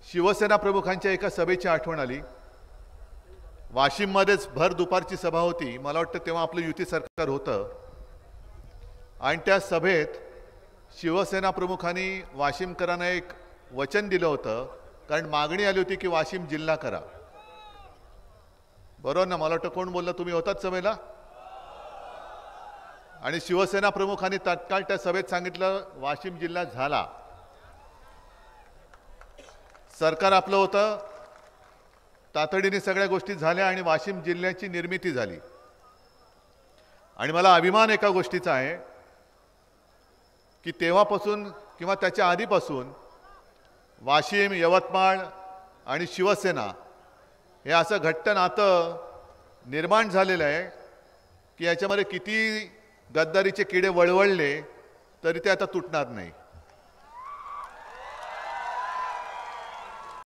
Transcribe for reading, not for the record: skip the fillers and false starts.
शिवसेना प्रमुखांच्या एका सभेची आठवण आली। वाशिममध्येच भर दुपारची सभा होती, मला वाटतं तेव्हा आपलं युती सरकार होतं आणि त्या सभेत शिवसेना प्रमुखांनी वाशिमकरांना एक वचन दिलं होतं, कारण मागणी आली होती की वाशिम जिल्हा करा। बरोबर ना? मला वाटतं कोण बोललं, तुम्ही होतात सभेला? आणि शिवसेना प्रमुखांनी तत्काळ त्या सभेत सांगितलं वाशिम जिल्हा झाला, सरकार आपलं होतं, तातडीने सगळ्या गोष्टी झाल्या आणि वाशिम जिल्ह्याची निर्मिती झाली। आणि मला अभिमान एका गोष्टीचा आहे की तेव्हापासून किंवा त्याच्या आधीपासून वाशिम, यवतमाळ आणि शिवसेना हे असं घट्ट नातं निर्माण झालेलं आहे की याच्यामध्ये किती गद्दारीचे किडे वळवळले तरी ते आता तुटणार नाही।